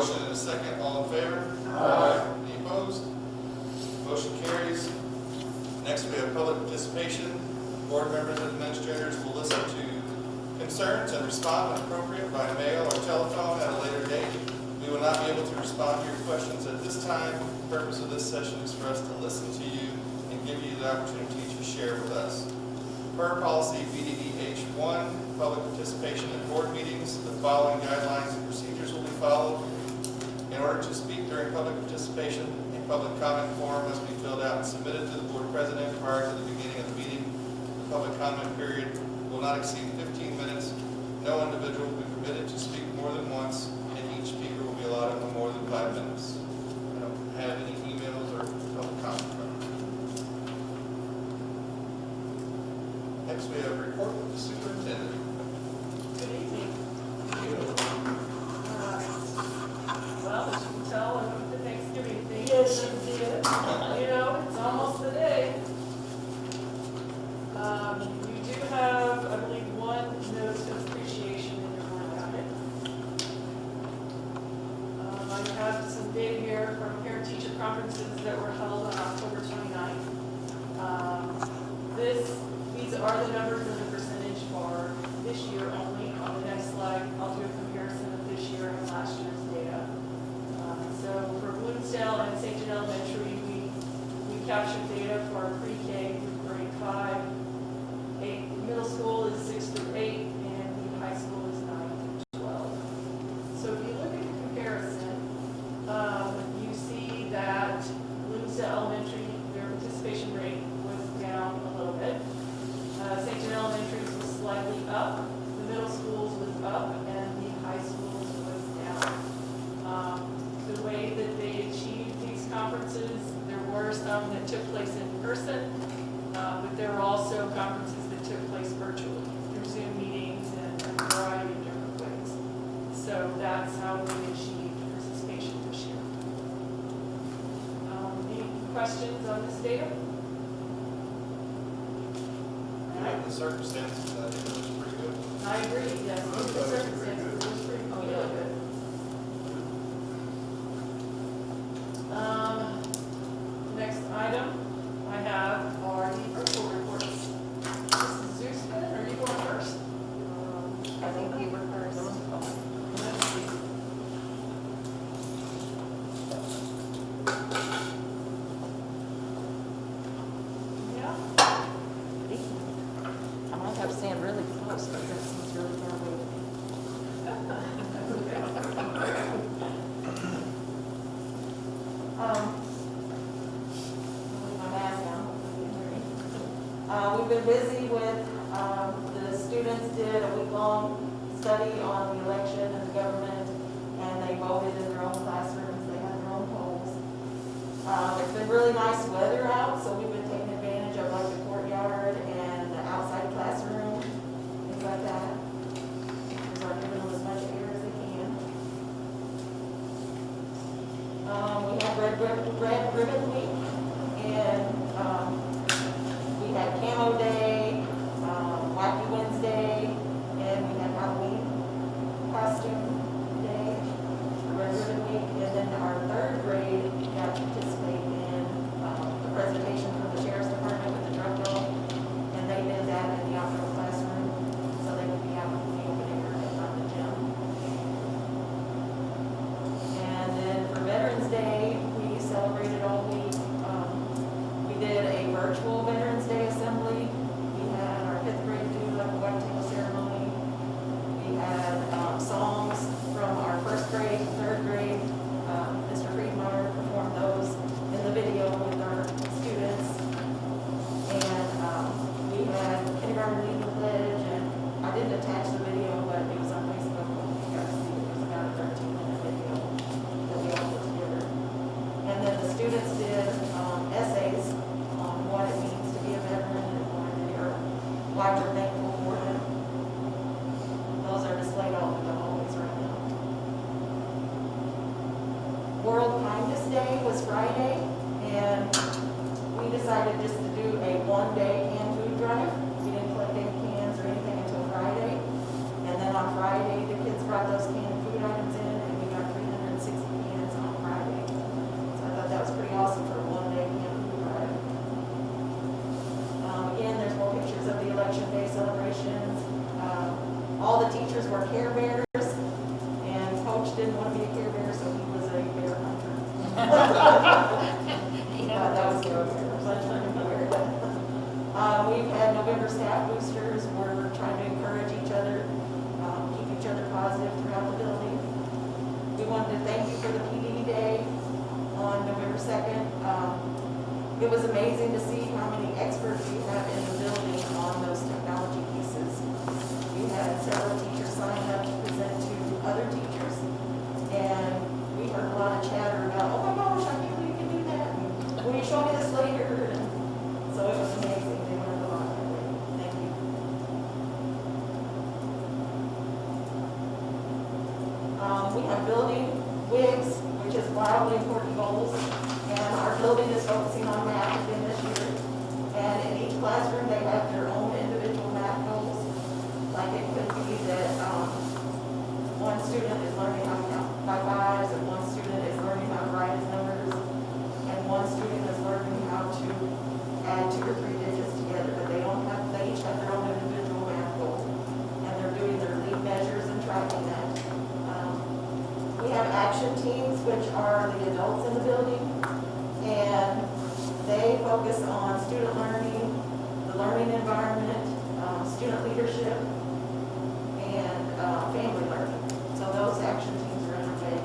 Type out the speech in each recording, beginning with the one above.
motion and a second. All in favor? Aye. Any opposed? Motion carries. Next, we have public participation. Board members and administrators will listen to concerns and respond when appropriate by mail or telephone at a later date. We will not be able to respond to your questions at this time. The purpose of this session is for us to listen to you and give you the opportunity to share with us. Per policy BDDH1, public participation in board meetings, the following guidelines and procedures will be followed. In order to speak during public participation, a public comment form must be filled out and submitted to the board president prior to the beginning of the meeting. The public comment period will not exceed 15 minutes. No individual will be permitted to speak more than once, and each speaker will be allowed no more than 5 minutes. I don't have any emails or public comment. Next, we have a report from the superintendent. Good evening. Well, as you can tell, I went to Thanksgiving thing. Yes, you did. You know, it's almost the day. You do have, I believe, one notice of appreciation in your board packet. I have some data here from parent-teacher conferences that were held on October 29th. These are the numbers and the percentage for this year only. On the next slide, I'll do a comparison of this year and last year's data. So for Bloomsdale and St. John Elementary, we captured data for pre-K through grade 5. Middle school is 6 through 8, and the high school is 9 through 12. So if you look at the comparison, you see that Bloomsdale Elementary, their participation rate was down a little bit. St. John Elementary was slightly up, the middle schools was up, and the high schools was down. The way that they achieved these conferences, there were some that took place in person, but there were also conferences that took place virtually through Zoom meetings and a variety of different ways. So that's how we achieved participation this year. Any questions on this data? Given the circumstances, I think it looks pretty good. I agree, yes. Under the circumstances, it was pretty good. Next item I have are the virtual reports. Mrs. Zusman, are you going first? I think you were first. Let's see. Yeah. I might have to stand really close because that seems really far away. My mask on. We've been busy with, the students did a week-long study on the election and the government, and they voted in their own classrooms. They had their own polls. It's been really nice weather out, so we've been taking advantage of like the courtyard and the outside classroom, things like that. Because they're giving them as much air as they can. We had Red Ribbon Week, and we had Camo Day, Wacky Wednesday, and we had Halloween costume day, Red Ribbon Week, and then our third grade got to participate in the presentation from the Sheriff's Department with the drug dog, and they did that in the outdoor classroom, so they would be out in the open air and not the gym. And then for Veterans Day, we celebrated all week. We did a virtual Veterans Day assembly. We had our 5th grade do like a white table ceremony. We had songs from our 1st grade, 3rd grade. Mr. Friedmeier performed those in the video with our students. And we had kindergarten leading the pledge, and I didn't attach the video, but it was on Facebook. You got to see it. It was about a 13-minute video that we all put together. And then the students did essays on what it means to be a veteran and why we're thankful for them. Those are displayed all over the hallways right now. World Kindness Day was Friday, and we decided just to do a one-day canned food drive. We didn't collect any cans or anything until Friday. And then on Friday, the kids brought those canned food items in, and we got 360 were Care Bears, and Coach didn't want to be a Care Bear, so he was a bear hunter. That was good. We've had November staff boosters. We're trying to encourage each other, keep each other positive throughout the building. We wanted to thank you for the PD Day on November 2nd. It was amazing to see how many experts we have in the building on those technology pieces. We had several teachers sign up to present to other teachers, and we heard a lot of chatter about, oh my gosh, I can't believe you can do that. And will you show me this later? And so it was amazing. They learned a lot that way. Thank you. We have building WIGs, which is wildly important goals, and our building is focusing on math again this year. And in each classroom, they have their own individual math goals. Like it could be that one student is learning how to count by fives, and one student is learning how to write his numbers, and one student is learning how to add 2 or 3 digits together. But they each have their own individual math goal, and they're doing their lead measures and tracking that. We have action teams, which are the adults in the building, and they focus on student learning, the learning environment, student leadership, and family learning. So those action teams are underway.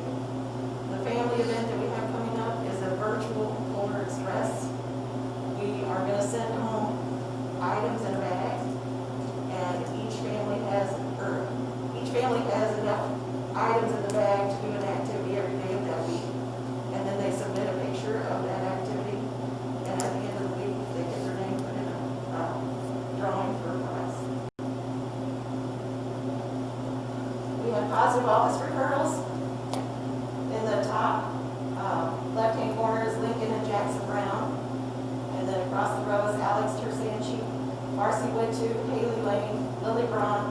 The family event that we have coming up is a virtual Polar Express. We are going to send home items in a bag, and each family has enough items in the bag to do an activity every day of that week. And then they submit a picture of that activity, and at the end of the week, they get their name put in a drawing for a prize. We have positive office referrals. In the top left-hand corner is Lincoln and Jackson Brown. And then across the row is Alex Tersanchi, Marcy Whitu, Haley Lane, Lily Braun,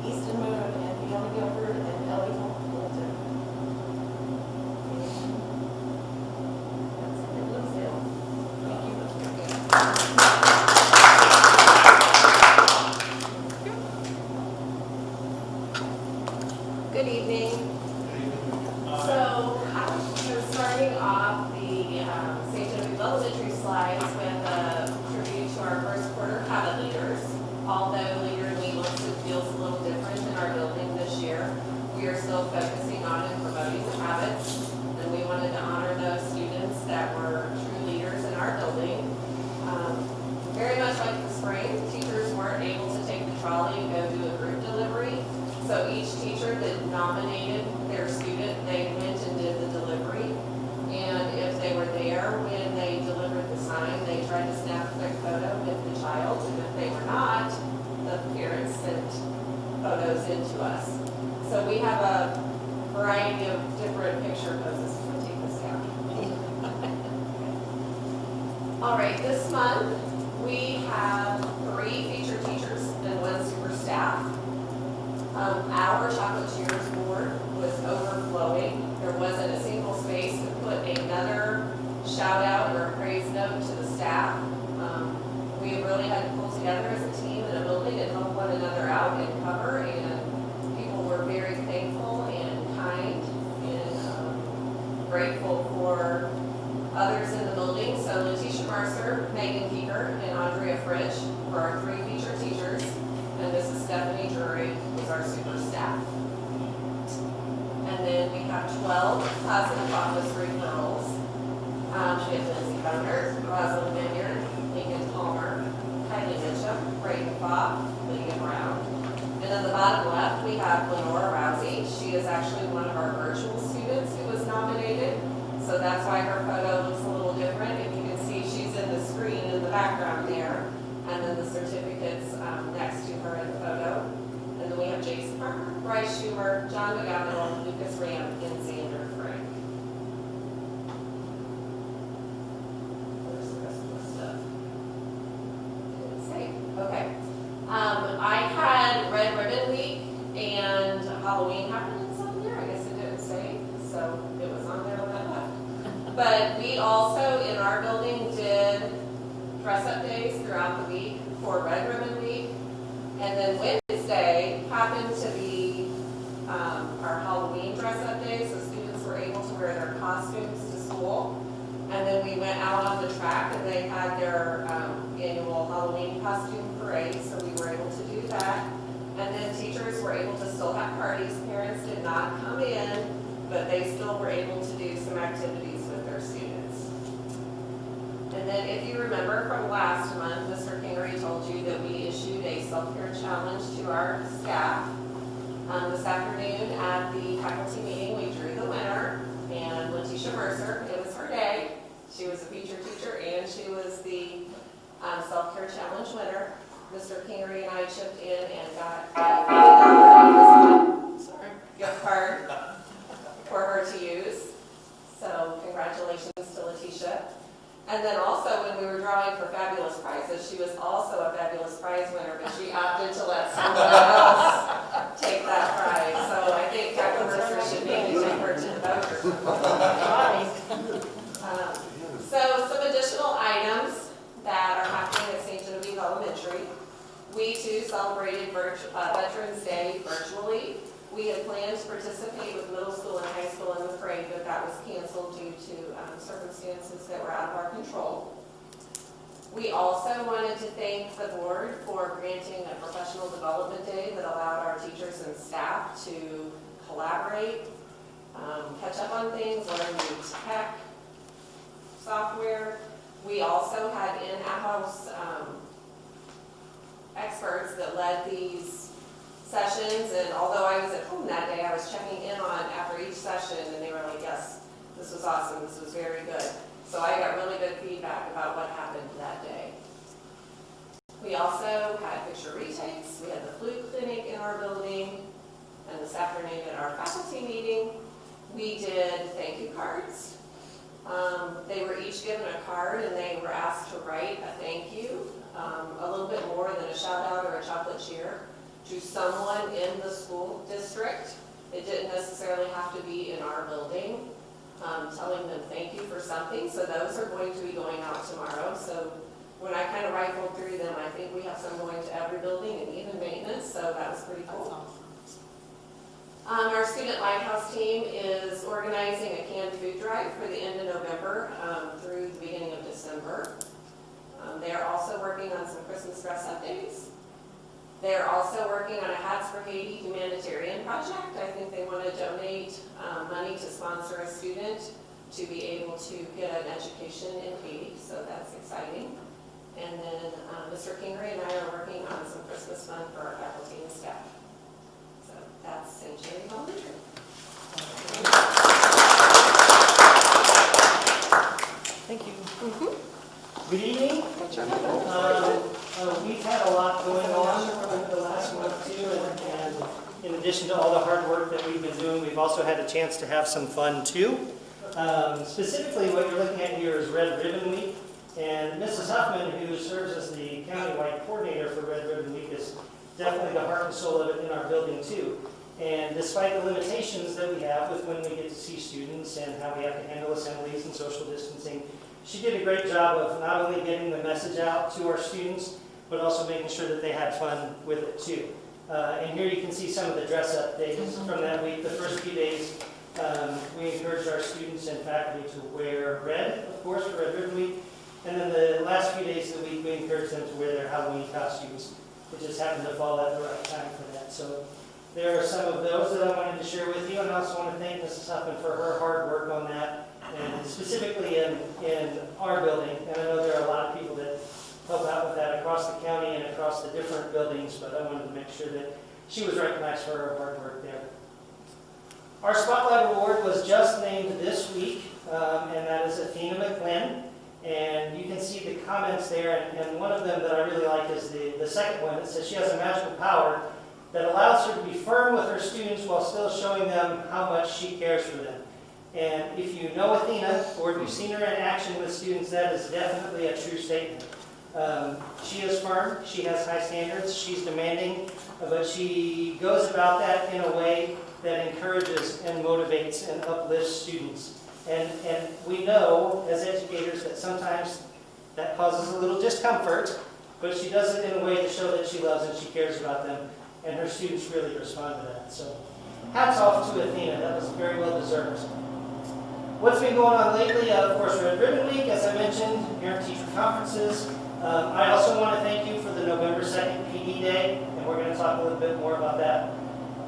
Easton Moon, and Fiona Gilbert, and Ellie Bolton. That's it. Thank you. Good evening. So, I'm starting off the St. Genevieve Elementary slides with a tribute to our first quarter habit leaders. Although Leader in Me looks and feels a little different in our building this year, we are still focusing on and promoting the habits, and we wanted to honor those students that were true leaders in our building. Very much like the spring, teachers weren't able to take the trolley and go do a group delivery. So each teacher that nominated their student, they went and did the delivery. And if they were there when they delivered the sign, they tried to snap a quick photo with the child. And if they were not, the parents sent photos into us. So we have a variety of different picture poses. We'll take this down. All right, this month we have 3 featured teachers and 1 super staff. Our chocolate cheers board was overflowing. There wasn't a single space to put another shout out or a praise note to the staff. We really had to pull together as a team in a building and help one another out and cover, and people were very thankful and kind and grateful for others in the building. So Letitia Mercer, Megan Keeker, and Andrea Fritsch were our 3 featured teachers, and Mrs. Stephanie Drury was our super staff. And then we have 12 positive office referrals. We have Lindsay Boner, Rosalind Vineyard, Lincoln Palmer, Kylie Mitchum, Brayden Fopp, Lydia Brown. And on the bottom left, we have Lenora Rousey. She is actually one of our virtual students who was nominated. So that's why her photo looks a little different. If you can see, she's in the screen in the background there. And then the certificates next to her in the photo. And then we have Jason Parker, Bryce Schumer, John McGonigal, Lucas Ram, and Xander Frank. Where's the rest of the stuff? Didn't say. Okay. I had Red Ribbon Week and Halloween happenings on there. I guess it didn't say, so it was on there when I left. But we also, in our building, did dress-up days throughout the week for Red Ribbon Week. And then Wednesday happened to be our Halloween dress-up day, so students were able to wear their costumes to school. And then we went out on the track and they had their annual Halloween costume parade, so we were able to do that. And then teachers were able to still have parties. Parents did not come in, but they still were able to do some activities with their students. And then if you remember from last month, Mr. Kingery told you that we issued a self-care challenge to our staff. This afternoon at the faculty meeting, we drew the winner, and Letitia Mercer, it was her day. She was a feature teacher and she was the self-care challenge winner. Mr. Kingery and I chipped in and got a gift card for her to use. So congratulations to Letitia. And then also when we were drawing for fabulous prizes, she was also a fabulous prize winner, but she opted to let someone else take that prize. So I think Dr. Mercer should maybe take her to the voters. So some additional items that are happening at St. Genevieve Elementary. We too celebrated Veterans Day virtually. We had planned to participate with middle school and high school in the parade, but that was canceled due to circumstances that were out of our control. We also wanted to thank the board for granting a professional development day that allowed our teachers and staff to collaborate, catch up on things, learn new tech, software. We also had in-house experts that led these sessions, and although I was at home that day, I was checking in on after each session, and they were like, yes, this was awesome, this was very good. So I got really good feedback about what happened that day. We also had picture retakes. We had the flu clinic in our building, and this afternoon at our faculty meeting, we did thank you cards. They were each given a card, and they were asked to write a thank you, a little bit more than a shout out or a chocolate cheer, to someone in the school district. It didn't necessarily have to be in our building, telling them thank you for something. So those are going to be going out tomorrow. So when I kind of rifled through them, I think we have some going to every building and even maintenance, so that was pretty cool. Our student lighthouse team is organizing a canned food drive for the end of November through the beginning of December. They are also working on some Christmas dress updates. They are also working on a Hats for Haiti humanitarian project. I think they want to donate money to sponsor a student to be able to get an education in Haiti, so that's exciting. And then Mr. Kingery and I are working on some Christmas fun for our faculty and staff. So that's St. Genevieve Elementary. Thank you. Good evening. We've had a lot going on over the last month too, and in addition to all the hard work that we've been doing, we've also had a chance to have some fun too. Specifically, what you're looking at here is Red Ribbon Week, and Mrs. Huffman, who serves as the countywide coordinator for Red Ribbon Week, is definitely the heart and soul of it in our building too. And despite the limitations that we have with when we get to see students and how we have to handle assemblies and social distancing, she did a great job of not only getting the message out to our students, but also making sure that they had fun with it too. And here you can see some of the dress-up days from that week. The first few days, we encouraged our students and faculty to wear red, of course, for Red Ribbon Week. And then the last few days of the week, we encouraged them to wear their Halloween costumes. It just happened to fall at the right time for that. So there are some of those that I wanted to share with you, and I also want to thank Mrs. Huffman for her hard work on that, and specifically in our building. And I know there are a lot of people that help out with that across the county and across the different buildings, but I wanted to make sure that she was recognized for her hard work there. Our Spotlight Award was just named this week, and that is Athena McGlynn. And you can see the comments there, and one of them that I really like is the second one. It says she has a magical power that allows her to be firm with her students while still showing them how much she cares for them. And if you know Athena, or if you've seen her in action with students, that is definitely a true statement. She is firm, she has high standards, she's demanding, but she goes about that in a way that encourages and motivates and uplifts students. And we know as educators that sometimes that causes a little discomfort, but she does it in a way to show that she loves and she cares about them, and her students really respond to that. So hats off to Athena. That was very well deserved. What's been going on lately? Of course, Red Ribbon Week, as I mentioned, parent-teacher conferences. I also want to thank you for the November 2nd PD Day, and we're going to talk a little bit more about that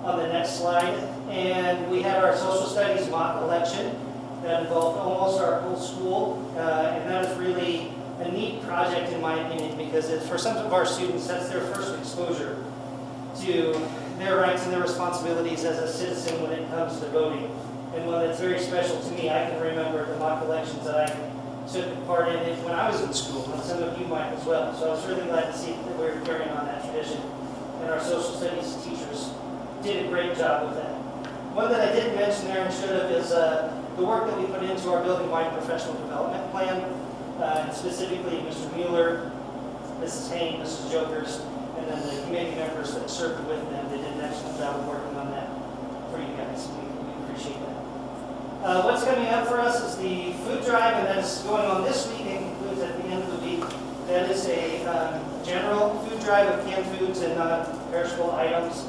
on the next slide. And we had our social studies mock election that involved almost our whole school, and that is really a neat project in my opinion, because it's, for some of our students, that's their first exposure to their rights and their responsibilities as a citizen when it comes to voting. And one that's very special to me, I can remember the mock elections that I took part in it when I was in school, and some of you might as well. So I was really glad to see that we're carrying on that tradition, and our social studies teachers did a great job with that. One that I didn't mention there and should have is the work that we put into our building-wide professional development plan, and specifically Mr. Mueller, Mrs. Hain, Mrs. Jokers, and then the committee members that served with them. They did an excellent job of working on that for you guys. We appreciate that. What's coming up for us is the food drive, and that's going on this week and concludes at the end of the week. That is a general food drive of canned foods and non-perishable items.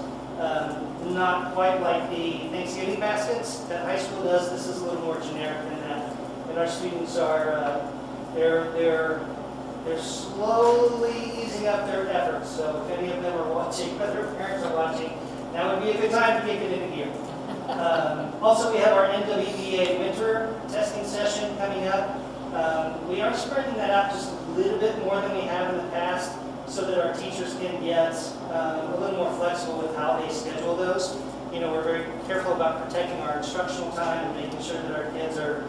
Not quite like the Thanksgiving baskets that high school does. This is a little more generic than that. And our students are they're slowly easing up their efforts. So if any of them are watching, whether parents are watching, that would be a good time to kick it into gear. Also, we have our NWBA winter testing session coming up. We are spreading that out just a little bit more than we have in the past, so that our teachers can get a little more flexible with how they schedule those. You know, we're very careful about protecting our instructional time and making sure that our kids are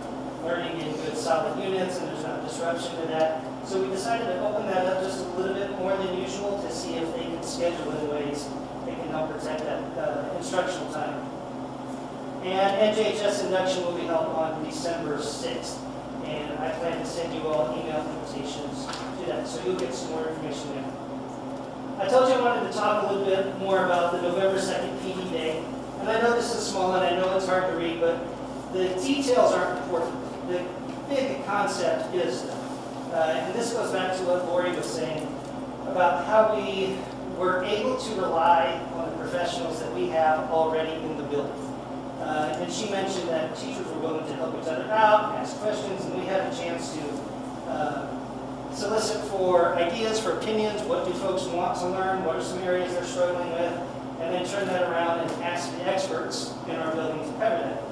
learning in good solid units and there's not disruption to that. So we decided to open that up just a little bit more than usual to see if they can schedule in ways that can help protect that instructional time. And NHS induction will be held on December 6th. And I plan to send you all email invitations to that, so you'll get some more information there. I told you I wanted to talk a little bit more about the November 2nd PD Day. And I know this is small and I know it's hard to read, but the details aren't important. The big concept is, and this goes back to what Lori was saying about how we were able to rely on the professionals that we have already in the building. And she mentioned that teachers were willing to help each other out, ask questions, and we had a chance to solicit for ideas, for opinions. What do folks want to learn? What are some areas they're struggling with? And then turn that around and ask the experts in our building to cover that.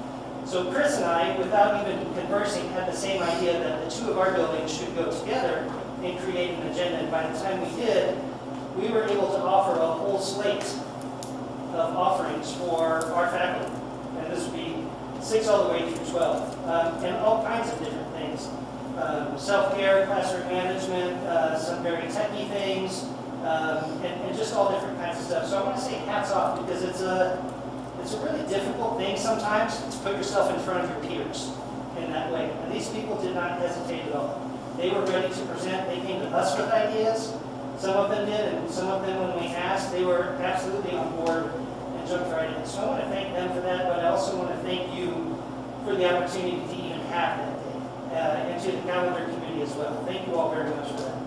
So Chris and I, without even conversing, had the same idea that the two of our buildings should go together and create an agenda. And by the time we did, we were able to offer a whole slate of offerings for our faculty. And this would be 6 all the way through 12. And all kinds of different things. Self-care, classroom management, some very techie things, and just all different kinds of stuff. So I want to say hats off, because it's a really difficult thing sometimes to put yourself in front of your peers in that way. And these people did not hesitate at all. They were ready to present. They came to us with ideas. Some of them did, and some of them, when we asked, they were absolutely on board and jumped right in. So I want to thank them for that, but I also want to thank you for the opportunity to even have that day, and to the calendar committee as well. Thank you all very much for that.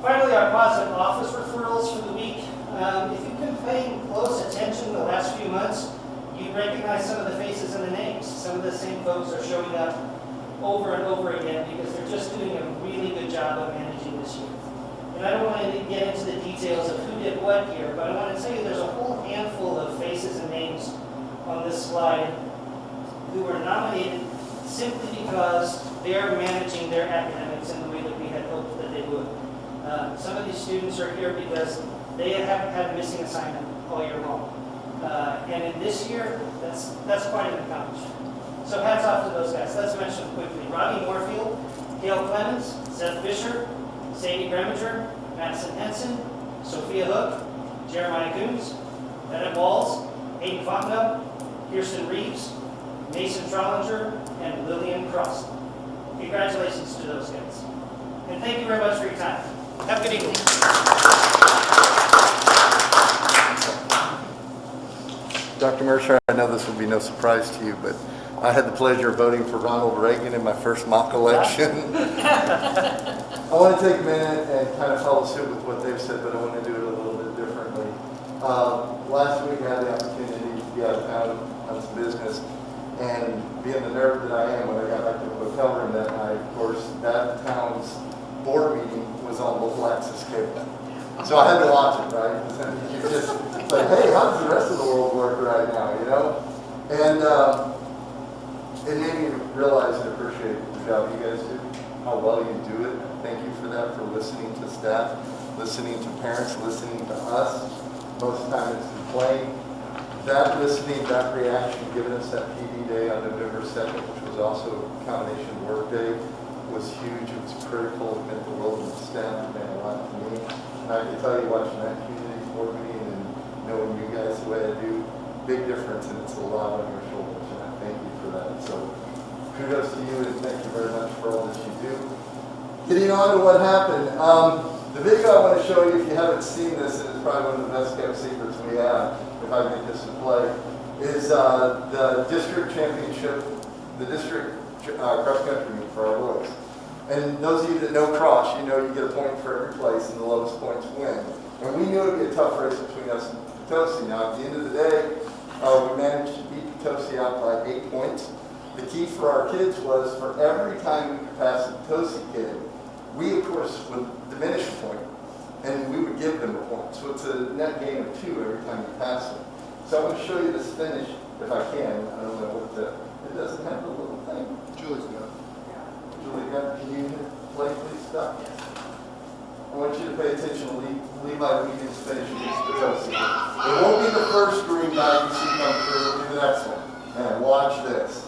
Finally, our positive office referrals for the week. If you've been paying close attention the last few months, you recognize some of the faces and the names. Some of the same folks are showing up over and over again because they're just doing a really good job of managing this year. And I don't want to get into the details of who did what here, but I want to tell you there's a whole handful of faces and names on this slide who were nominated simply because they're managing their academics in the way that we had hoped that they would. Some of these students are here because they haven't had a missing assignment all year long. And in this year, that's quite an accomplishment. So hats off to those guys. Let's mention them quickly. Robbie Moorfield, Gail Clemens, Seth Fisher, Sadie Greminger, Madison Henson, Sophia Hook, Jeremiah Coons, Bennett Walls, Hayden Fontenot, Kirsten Reeves, Mason Trollinger, and Lillian Cross. Congratulations to those guys. And thank you very much for your time. Have a good evening. Dr. Mercer, I know this will be no surprise to you, but I had the pleasure of voting for Ronald Reagan in my first mock election. I want to take a minute and kind of follow suit with what they've said, but I want to do it a little bit differently. Last week I had the opportunity to be out of town on some business. And being the nerd that I am, when I got back to the hotel room that night, of course, that town's board meeting was on local access cable. So I had to watch it, right? You just like, hey, how does the rest of the world work right now, you know? And it made me realize and appreciate the job you guys do, how well you do it. Thank you for that, for listening to staff, listening to parents, listening to us. Most of the time it's complaint. That listening, that reaction, giving us that PD day on November 2nd, which was also a combination work day, was huge. It was critical. It meant the world of the staff. It meant a lot to me. And I can tell you, watching that community board meeting and knowing you guys the way I do, big difference, and it's a lot on your shoulders. And I thank you for that. So kudos to you, and thank you very much for all that you do. Getting on to what happened. The video I want to show you, if you haven't seen this, and it's probably one of the best kept secrets we have, if I get this to play, is the district championship, the district cross country meet for our boys. And those of you that know cross, you know you get a point for every place, and the lowest points win. And we knew it would be a tough race between us and Potosi. Now, at the end of the day, we managed to beat Potosi out by 8 points. The key for our kids was for every time we could pass a Potosi kid, we, of course, would diminish a point, and we would give them a point. So it's a net gain of 2 every time you pass them. So I'm going to show you this finish, if I can. I don't know what it doesn't have a little thing. Julie's got it. Julie, can you play, please? Stop. I want you to pay attention to Levi Wiegand's finish against Potosi. It won't be the first green guy you see come through. It'll be the next one. Man, watch this.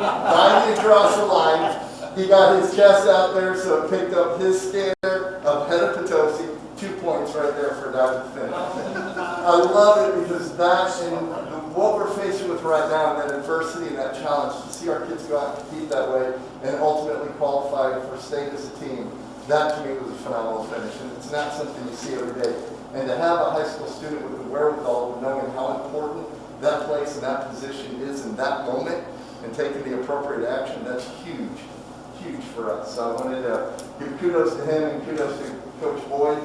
Diving across the line. He got his chest out there, so it picked up his scare of head of Potosi. 2 points right there for a diving finish. I love it because that and what we're facing with right now, and that adversity and that challenge, to see our kids go out and compete that way and ultimately qualify for state as a team, that to me was a phenomenal finish. And it's not something you see every day. And to have a high school student with the wherewithal of knowing how important that place and that position is in that moment and taking the appropriate action, that's huge. Huge for us. So I wanted to give kudos to him and kudos to Coach Boyd,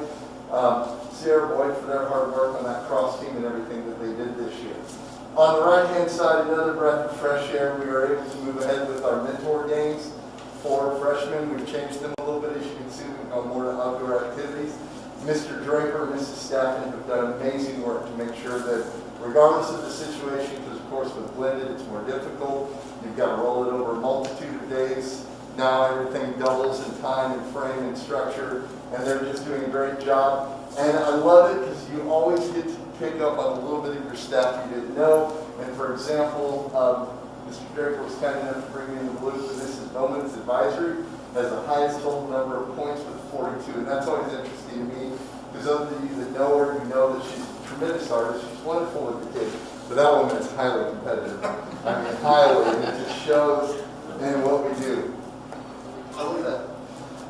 Sierra Boyd, for their hard work on that cross team and everything that they did this year. On the right-hand side, another breath of fresh air. We were able to move ahead with our mentor games for freshmen. We've changed them a little bit. As you can see, we've gone more to outdoor activities. Mr. Draper and Mrs. Staffen have done amazing work to make sure that regardless of the situation, because of course with blended it's more difficult, you've got to roll it over a multitude of days. Now everything doubles in time and frame and structure, and they're just doing a great job. And I love it because you always get to pick up on a little bit of your staff you didn't know. And for example, Mr. Draper was kind enough to bring me in the loop with Mrs. Bowman's advisory, has the highest total number of points with 42. And that's always interesting to me, because those of you that know her, you know that she's a tremendous artist. She's wonderful with the kids. But that woman is highly competitive. I mean, highly. And it just shows in what we do. I look at that.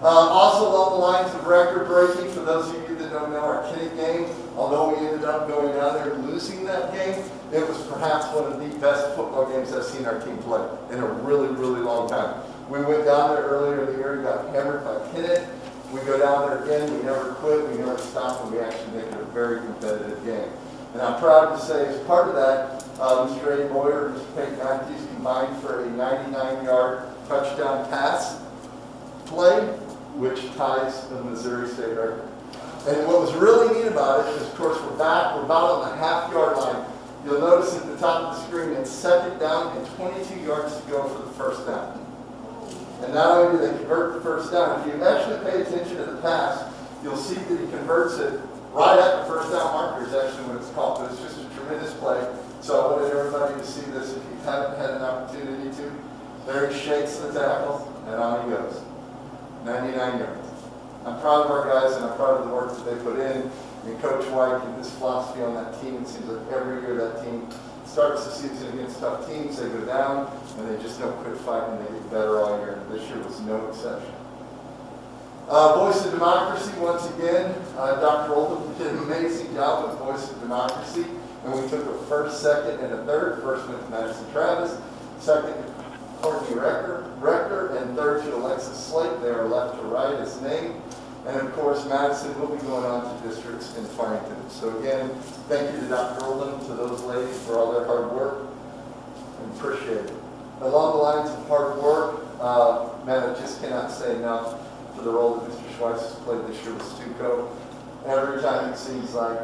Also along the lines of record breaking, for those of you that don't know our Kinney game, although we ended up going down there and losing that game, it was perhaps one of the best football games I've seen our team play in a really, really long time. We went down there earlier in the year and got hammered by Kinney. We go down there again, we never quit, we never stop, and we actually make it a very competitive game. And I'm proud to say, as part of that, Mr. Eddie Boyer and Mr. Peyton Matthews combined for a 99-yard touchdown pass play, which ties the Missouri State record. And what was really neat about it is, of course, we're about on the half-yard line. You'll notice at the top of the screen, it's 2nd down and 22 yards to go for the first down. And not only do they convert the first down, if you actually pay attention to the pass, you'll see that he converts it right at the first down marker is actually what it's called. But it's just a tremendous play. So I wanted everybody to see this if you haven't had an opportunity to. There he shakes the tackle, and on he goes. 99 yards. I'm proud of our guys, and I'm proud of the work that they put in. And Coach White and his philosophy on that team, it seems like every year that team starts the season against tough teams, they go down, and they just don't quit fighting, they get better all year. And this year was no exception. Voice of Democracy, once again, Dr. Oldham did an amazing job with Voice of Democracy, and we took a first, second, and a third. First went to Madison Travis, second to Courtney Rector, and third to Alexis Slate. They are left to right as named. And of course, Madison will be going on to districts in Farmington. So again, thank you to Dr. Oldham, to those ladies for all their hard work. I appreciate it. Along the lines of hard work, man, I just cannot say enough for the role that Mr. Schweiss has played this year with Stuco. Every time it seems like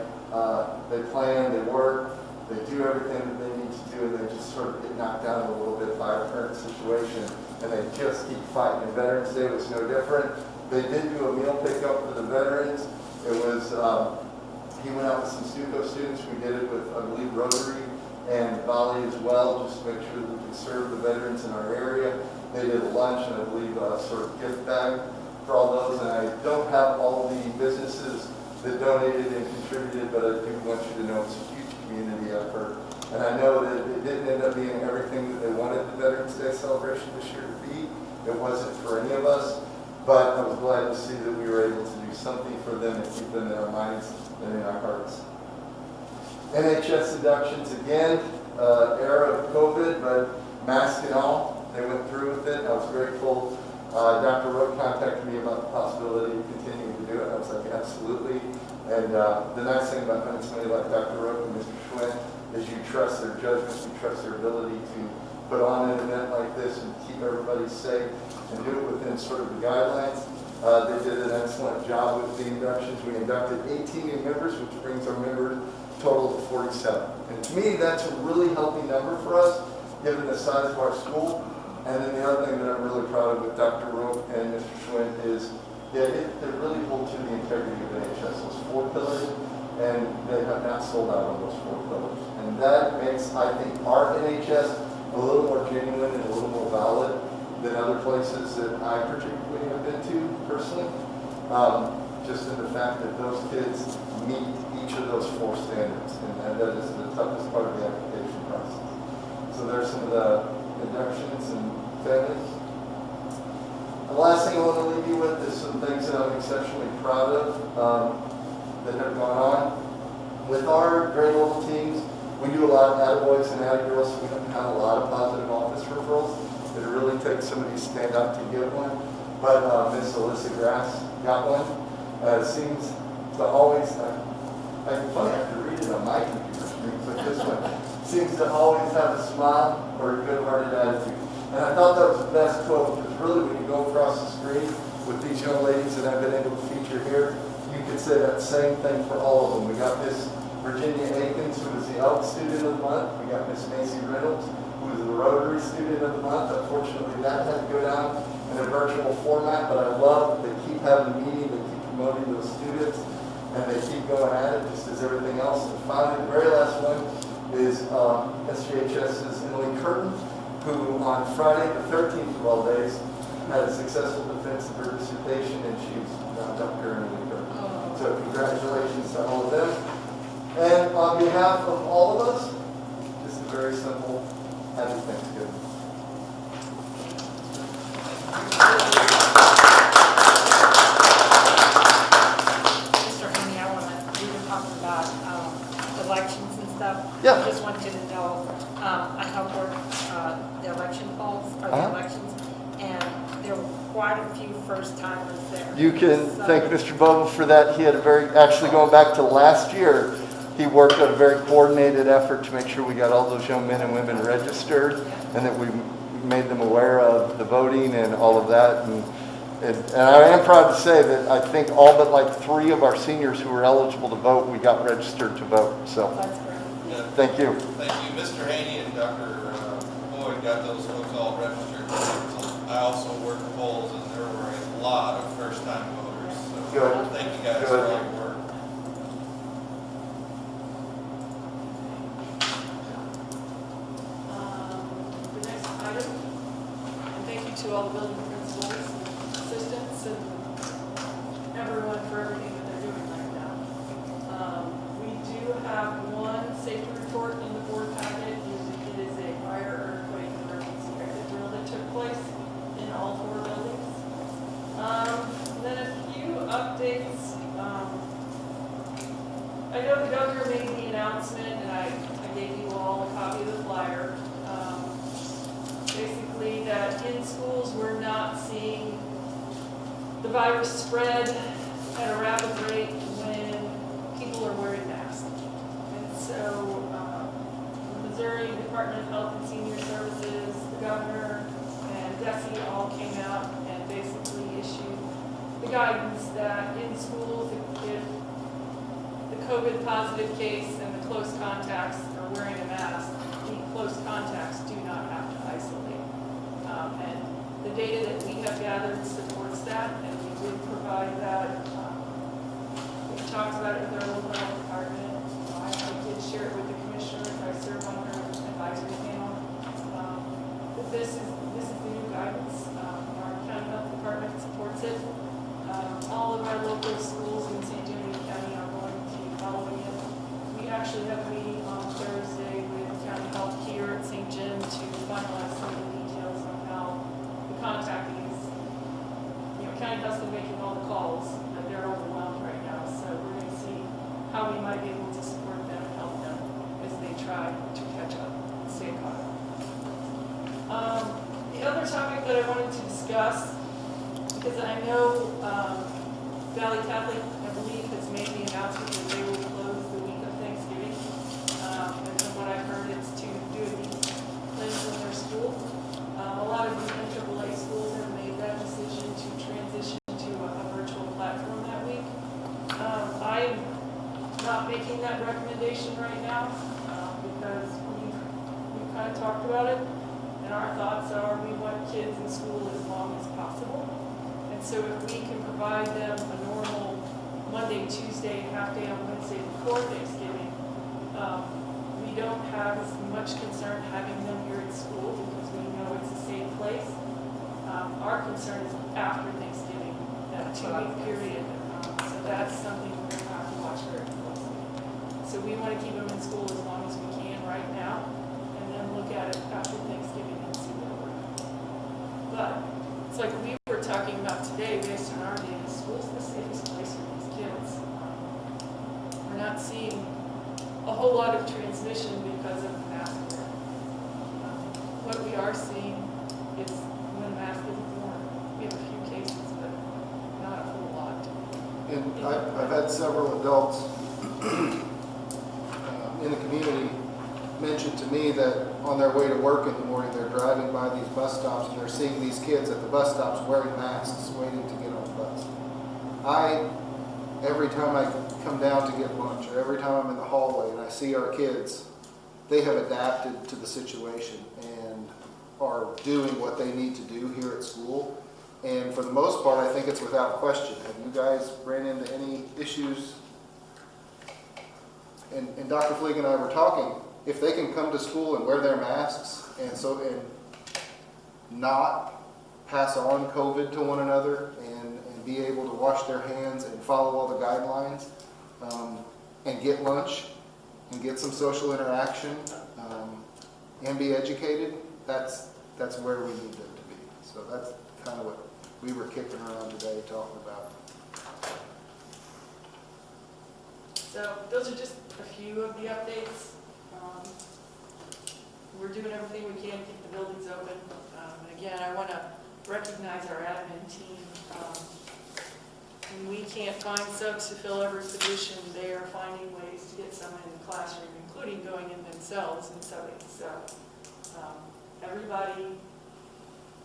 they plan, they work, they do everything that they need to do, and they just sort of get knocked down a little bit by our current situation, and they just keep fighting. And Veterans Day was no different. They did do a meal pickup for the veterans. It was, he went out with some Stuco students. We did it with, I believe, Rotary and Volley as well, just to make sure that we could serve the veterans in our area. They did a lunch and I believe a sort of gift bag for all those. And I don't have all the businesses that donated and contributed, but I do want you to know it's a huge community effort. And I know that it didn't end up being everything that they wanted the Veterans Day celebration this year to be. It wasn't for any of us, but I was glad to see that we were able to do something for them and keep them in our minds and in our hearts. NHS Adoptions again, era of COVID, but mask and all, they went through with it. I was grateful. Dr. Rook contacted me about the possibility of continuing to do it. I was like, absolutely. And the nice thing about having somebody like Dr. Rook and Mr. Schwinn is you trust their judgment, you trust their ability to put on an event like this and keep everybody safe and do it within sort of the guidelines. They did an excellent job with the inductions. We inducted 18 new members, which brings our member total to 47. And to me, that's a really healthy number for us, given the size of our school. And then the other thing that I'm really proud of with Dr. Roque and Mr. Schwinn is they really hold to the integrity of NHS, those 4 pillars, and they have not sold out on those 4 pillars. And that makes, I think, our NHS a little more genuine and a little more valid than other places that I particularly have been to personally. Just in the fact that those kids meet each of those 4 standards, and that is the toughest part of the application process. So there's some of the inductions and families. The last thing I want to leave you with is some things that I'm exceptionally proud of that have gone on. With our grade level teams, we do a lot of attaboys and attagirls, so we don't have a lot of positive office referrals. It really takes somebody to stand up to get one. But Miss Alyssa Grass got one. It seems to always, I funny I have to read it on my computer screen, but this one seems to always have a smile or a good-hearted attitude. And I thought that was the best quote, because really when you go across the screen with these young ladies that I've been able to feature here, you could say that same thing for all of them. We got Miss Virginia Akins, who was the Elk Student of the Month. We got Miss Macy Reynolds, who was the Rotary Student of the Month. Unfortunately, that had to go down in a virtual format, but I love that they keep having a meeting, they keep promoting those students, and they keep going at it just as everything else. And finally, the very last one is SJHS's Emily Curtin, who on Friday, the 13th of all days, had a successful defense of her dissertation, and she's Dr. Emily Curtin. So congratulations to all of them. And on behalf of all of us, just a very simple happy Thanksgiving. Mr. Haney, I want to, we were talking about elections and stuff. Yeah. I just want you to know, I helped work the election polls, or the elections, and there were quite a few first-timers there. You can So- thank Mr. Bobo for that. He had a very, actually going back to last year, he worked on a very coordinated effort to make sure we got all those young men and women registered and that we made them aware of the voting and all of that. And I am proud to say that I think all but like 3 of our seniors who were eligible to vote, we got registered to vote. So That's great. Yeah. thank you. Thank you. Mr. Haney and Dr. Boyd got those folks all registered. I also worked polls, and there were a lot of first-time voters. So Good. thank you guys Good. for all your work. The next item, and thank you to all the building principals, assistants, and everyone for everything that they're doing right now. We do have one safety report in the board packet. It is a fire, earthquake, emergency exit drill that took place in all 4 buildings. Then a few updates. I know the governor made the announcement, and I gave you all a copy of the flyer. Basically, that in schools we're not seeing the virus spread at a rapid rate when people are wearing masks. And so, the Missouri Department of Health and Senior Services, the governor, and DESE all came out and basically issued the guidance that in schools, if the COVID positive case and the close contacts are wearing a mask, the close contacts do not have to isolate. And the data that we have gathered supports that, and we did provide that. We talked about it with our local health department. I did share it with the commissioners. I serve on her advisory panel. But this is the new guidance. Our county health department supports it. All of our local schools in St. Genevieve County are going to be following it. We actually have a meeting on Thursday with county health here at St. Gen to finalize some of the details on how the contacting is. County health's been making all the calls, but they're overwhelmed right now. So we're going to see how we might be able to support them and help them as they try to catch up and stay caught up. The other topic that I wanted to discuss, because I know Valley Catholic, I believe, has made the announcement that they will close the week of Thanksgiving. And from what I've heard, it's to do a deep cleanse of their school. A lot of the NAAA schools have made that decision to transition to a virtual platform that week. I'm not making that recommendation right now because we've kind of talked about it. And our thoughts are we want kids in school as long as possible. And so if we can provide them a normal Monday, Tuesday, half day on Wednesday before Thanksgiving, we don't have as much concern having them here at school because we know it's a safe place. Our concern is after Thanksgiving, that 2-week period. So that's something we're going to have to watch very closely. So we want to keep them in school as long as we can right now, and then look at it after Thanksgiving and see where we're at. But it's like we were talking about today, based on our data, school's the safest place for these kids. We're not seeing a whole lot of transmission because of the mask wear. What we are seeing is when the mask isn't worn, we have a few cases, but not a whole lot. And I've had several adults in the community mention to me that on their way to work in the morning, they're driving by these bus stops and they're seeing these kids at the bus stops wearing masks, waiting to get on the bus. Every time I come down to get lunch, or every time I'm in the hallway and I see our kids, they have adapted to the situation and are doing what they need to do here at school. And for the most part, I think it's without question. Have you guys ran into any issues? And Dr. Fleeg and I were talking, if they can come to school and wear their masks and not pass on COVID to one another and be able to wash their hands and follow all the guidelines and get lunch and get some social interaction and be educated, that's where we need them to be. So that's kind of what we were kicking around today talking about. So those are just a few of the updates. We're doing everything we can to keep the buildings open. And again, I want to recognize our admin team. When we can't find subs to fill every position, they are finding ways to get someone in the classroom, including going in themselves and subbing. So everybody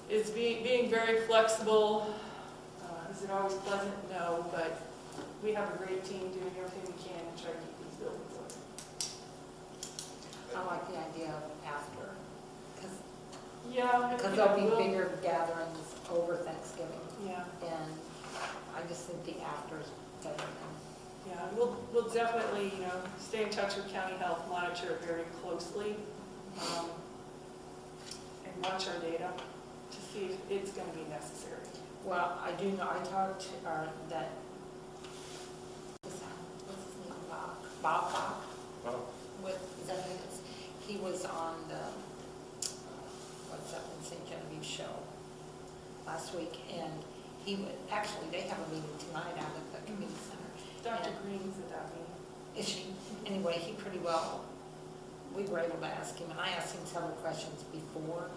is being very flexible. Is it always pleasant? No, but we have a great team doing everything we can to try to keep these buildings open. I like the idea of after, Yeah. because there'll be bigger gatherings over Thanksgiving. Yeah. And I just think the after is better than. Yeah, we'll definitely, stay in touch with county health, monitor it very closely, and watch our data to see if it's going to be necessary. Well, I do know, I talked to that, what's his name, Bob, with, is that who it is? He was on the, what's that one, St. Genevieve show last week, and he would, actually, they have a meeting tonight out at the community center. Dr. Green's at that meeting. Is she? Anyway, he pretty well, we were able to ask him, and I asked him several questions before,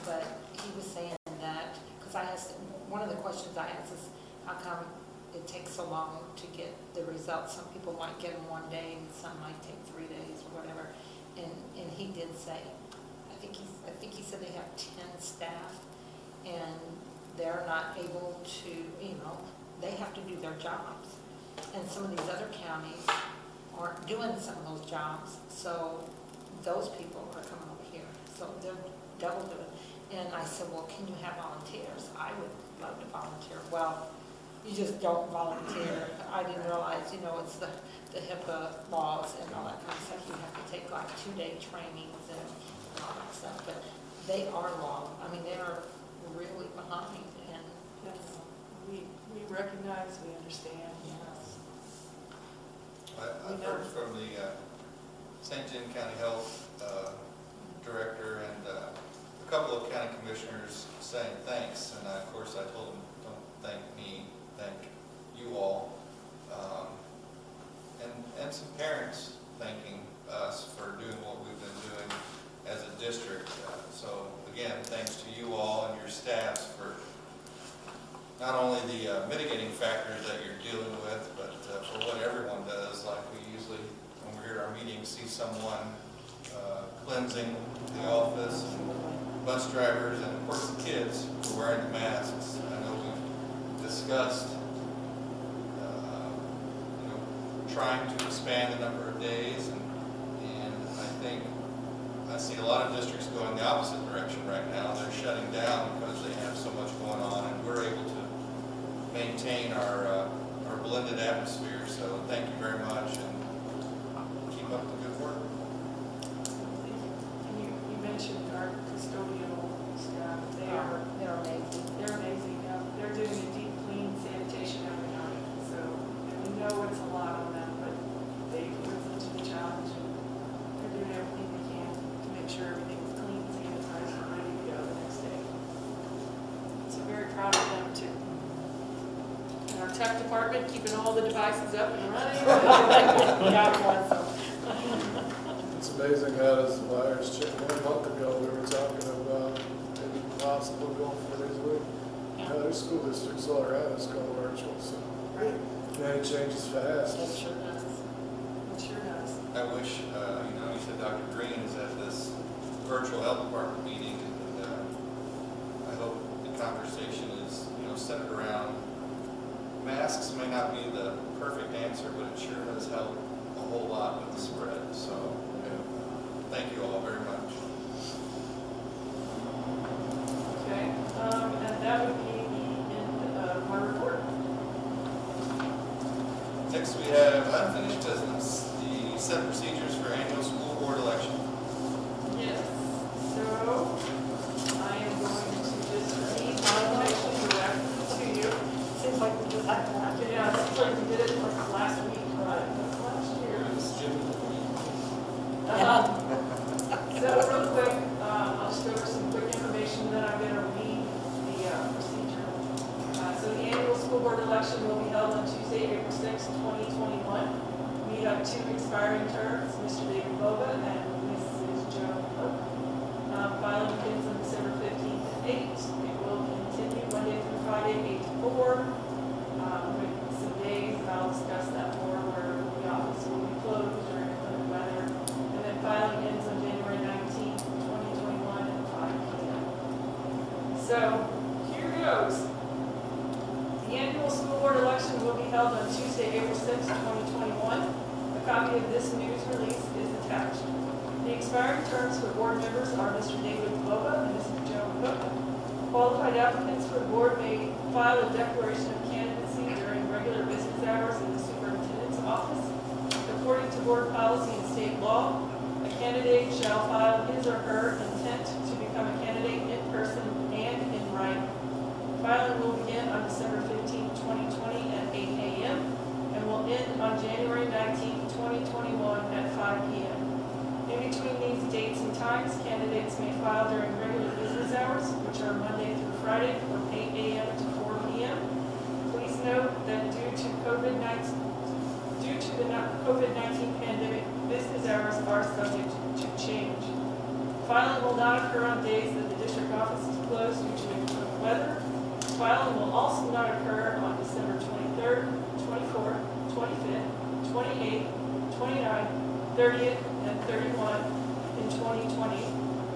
but he was saying that, because I asked, one of the questions I asked is, how come it takes so long to get the results. Some people might get them one day and some might take 3 days or whatever. And he did say, I think he said they have 10 staff and they're not able to, they have to do their jobs. And some of these other counties aren't doing some of those jobs, so those people are coming over here. So they're double doing. And I said, well, can you have volunteers? I would love to volunteer. Well, you just don't volunteer. I didn't realize, it's the HIPAA laws and all that kind of stuff. You have to take like 2-day trainings and all that stuff. But they are long. I mean, they are really behind. And Yes. We recognize, we understand. yes. I've heard from the St. John County Health Director and a couple of county commissioners saying thanks, and of course I told them, don't thank me, thank you all. And some parents thanking us for doing what we've been doing as a district. So again, thanks to you all and your staffs for not only the mitigating factors that you're dealing with, but for what everyone does. Like we usually, when we're here at our meetings, see someone cleansing the office, and bus drivers, and of course the kids who are wearing the masks. I know we've discussed trying to expand the number of days, and I think I see a lot of districts going the opposite direction right now. They're shutting down because they have so much going on, and we're able to maintain our blended atmosphere. So thank you very much, and keep up the good work. And you mentioned our custodial staff. They're amazing. They're amazing. They're doing a deep clean sanitation every night. So, and we know it's a lot on them, but they risen to the challenge, and they're doing everything they can to make sure everything's clean, sanitized, and ready to go the next day. So very proud of them too. And our tech department keeping all the devices up and running. God bless them. It's amazing how as the virus checked 1 month ago, we were talking about maybe possible going 4 days a week. Now there's school districts all around us going virtual, so Right. that changes fast. It sure does. It sure does. I wish, you said Dr. Green is at this virtual health department meeting, and I hope the conversation is, centered around masks. May not be the perfect answer, but it sure does help a whole lot with the spread. So, thank you all very much. Okay, and that would be the end of my report. Next, we have unfinished business, the set procedures for annual school board election. Yes, so I am going to just read my information directly to you. Seems like we just had that. Yeah, it seems like we did it like last week, but that's last year. So real quick, I'll just go over some quick information, then I'm going to read the procedure. So the annual school board election will be held on Tuesday, April 6, 2021. We have 2 expiring terms, Mr. David Boba and Mrs. Joan Cook. Filing begins on December 15th at 8. It will continue Monday through Friday, 8 to 4. With some days, and I'll discuss that more, where the office will be closed during inclement weather. And then filing ends on January 19th, 2021 at 5 p.m. So, here goes. The annual school board election will be held on Tuesday, April 6, 2021. A copy of this news release is attached. The expiring terms for board members are Mr. David Boba and Mrs. Joan Cook. Qualified applicants for the board may file a declaration of candidacy during regular business hours in the superintendent's office. According to board policy and state law, a candidate shall file his or her intent to become a candidate in person and in writing. Filing will begin on December 15, 2020 at 8 a.m. and will end on January 19, 2021 at 5 p.m. In between these dates and times, candidates may file during regular business hours, which are Monday through Friday from 8 a.m. to 4 p.m. Please note that due to the COVID-19 pandemic, business hours are subject to change. Filing will not occur on days that the district office is closed due to inclement weather. Filing will also not occur on December 23rd, 24th, 25th, 28th, 29th, 30th, and 31 in 2020,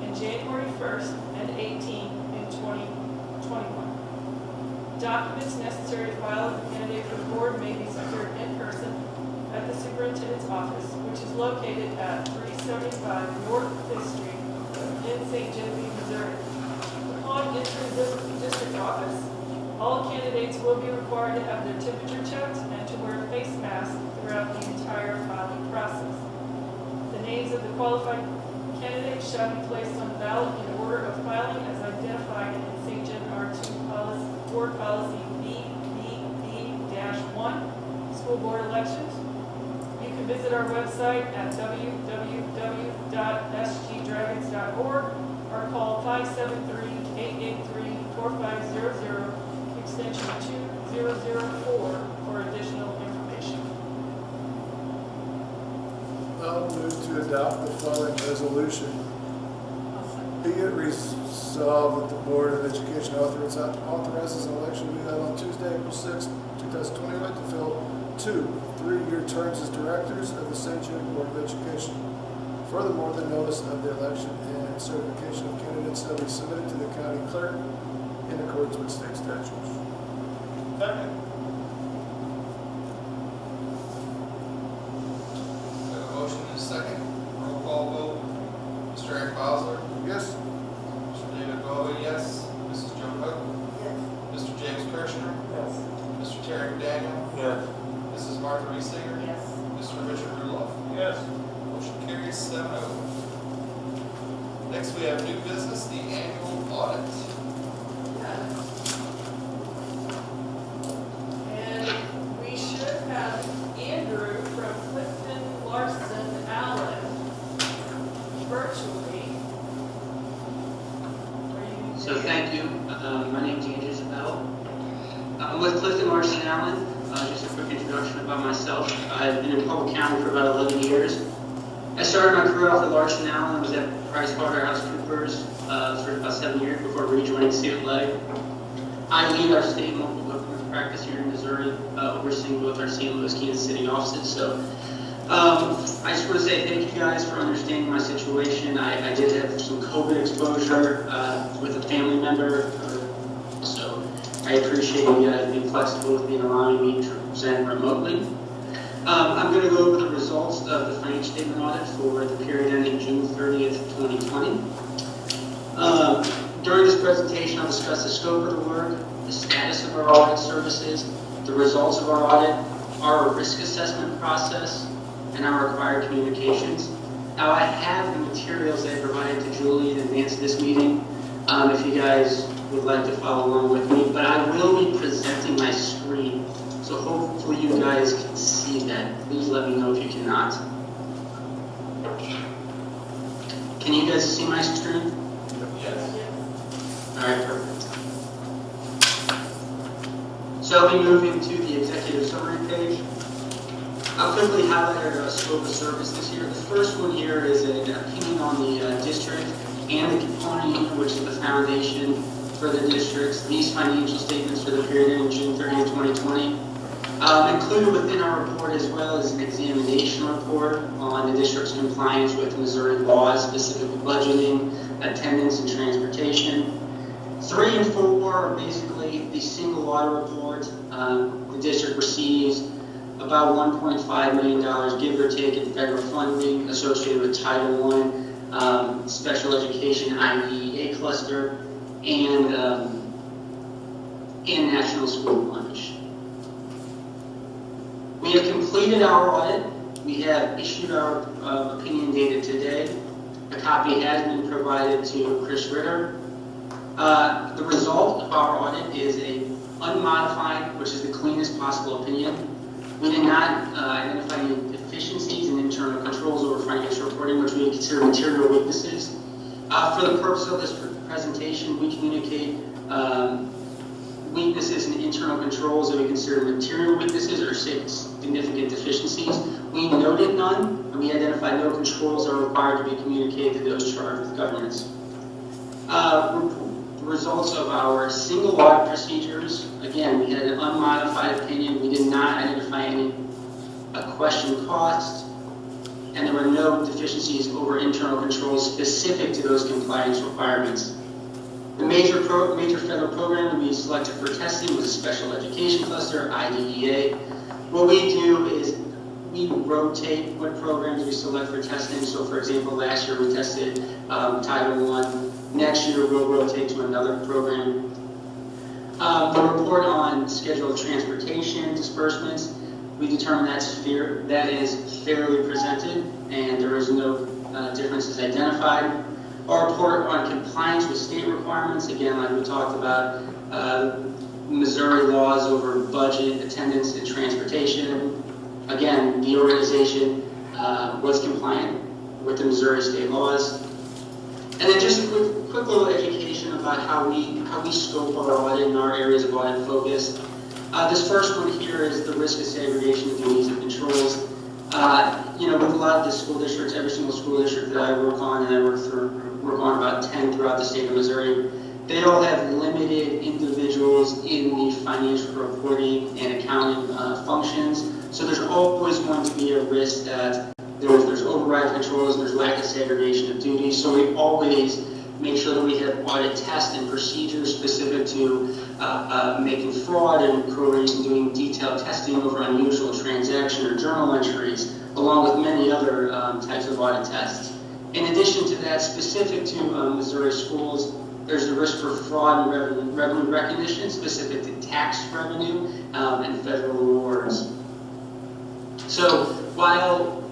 and January 1st and 18th in 2021. Documents necessary to file as a candidate for the board may be secured in person at the superintendent's office, which is located at 375 North 5th Street in St. Genevieve, Missouri. Upon entering the district office, all candidates will be required to have their temperature checked and to wear face masks throughout the entire filing process. The names of the qualified candidates shall be placed on the ballot in order of filing as identified in St. Gen R2 Board Policy BBB-1, School Board Elections. You can visit our website at www.sgdragons.org or call 573-883-4500, extension 2004 for additional information. I'll move to adopt the following resolution. Be it resolved that the Board of Education authorizes an election to be held on Tuesday, April 6, 2021 to fill 2 3-year terms as directors of the St. Genevieve Board of Education. Furthermore, the notice of the election and certification of candidates shall be submitted to the county clerk in accordance with state statutes. Second. We have a motion and a second. Roll call vote. Mr. Eric Bosler. Yes? Mr. David Bowie, yes. Mrs. Joe Cook. Yes. Mr. James Kirshner. Yes. Mr. Terry McDaniel. Yes. Mrs. Martha Reesinger. Yes. Mr. Richard Ruloff. Yes. Motion carries 7-0. Next, we have new business, the annual audit. And we should have Andrew from Larsen Allen virtually. So thank you. My name is Andrea Bell. I'm with Larsen Allen. Just a quick introduction about myself. I've been in public accounting for about 11 years. I started my career off at Larsen Allen. I was at PricewaterhouseCoopers for about 7 years before rejoining CLA. I lead our state and local government practice here in Missouri, overseeing both our St. Louis, Kansas City offices. So I just want to say thank you guys for understanding my situation. I did have some COVID exposure with a family member, so I appreciate you guys being flexible with me and allowing me to present remotely. I'm going to go over the results of the financial statement audit for the period ending June 30th, 2020. During this presentation, I'll discuss the scope of the work, the status of our audit services, the results of our audit, our risk assessment process, and our required communications. Now, I have the materials that I provided to Julie in advance of this meeting, if you guys would like to follow along with me, but I will be presenting my screen, so hopefully you guys can see that. Please let me know if you cannot. Can you guys see my screen? Yes. All right, perfect. So I'll be moving to the executive summary page. I'll quickly highlight our scope of service this year. The first one here is an opinion on the district and the component unit, which is the foundation for the districts. These financial statements for the period ending June 30th, 2020. Included within our report as well is an examination report on the district's compliance with Missouri laws, specifically budgeting, attendance, and transportation. 3 and 4 are basically the single audit report. The district receives about $1.5 million, give or take, in federal funding associated with Title I, special education, IDEA cluster, and National School Lunch. We have completed our audit. We have issued our opinion data today. A copy has been provided to Chris Ritter. The result of our audit is a unmodified, which is the cleanest possible opinion. We did not identify any deficiencies in internal controls over financial reporting, which we consider material weaknesses. For the purpose of this presentation, we communicate weaknesses in internal controls that we consider material weaknesses or significant deficiencies. We noted none, and we identified no controls that are required to be communicated to those charged with governance. results of our single audit procedures. Again, we had an unmodified opinion. We did not identify any question costs, and there were no deficiencies over internal controls specific to those compliance requirements. The major federal program we selected for testing was a special education cluster, IDEA. What we do is we rotate what programs we select for testing. So for example, last year we tested Title I. Next year we'll rotate to another program. The report on scheduled transportation disbursements, we determined that is fairly presented and there is no differences identified. Our report on compliance with state requirements, again, like we talked about, Missouri laws over budget, attendance, and transportation. Again, the organization was compliant with the Missouri state laws. And then just a quick little education about how we scope our audit and our areas of audit focus. This first one here is the risk of segregation of duties and controls. With a lot of the school districts, every single school district that I work on, and I work on about 10 throughout the state of Missouri, they all have limited individuals in the financial reporting and accounting functions. So there's always going to be a risk that there's override controls and there's lack of segregation of duties. So we always make sure that we have audit tests and procedures specific to making fraud and inquiries and doing detailed testing over unusual transaction or journal entries, along with many other types of audit tests. In addition to that, specific to Missouri schools, there's the risk for fraud and revenue recognition specific to tax revenue and federal rewards. So while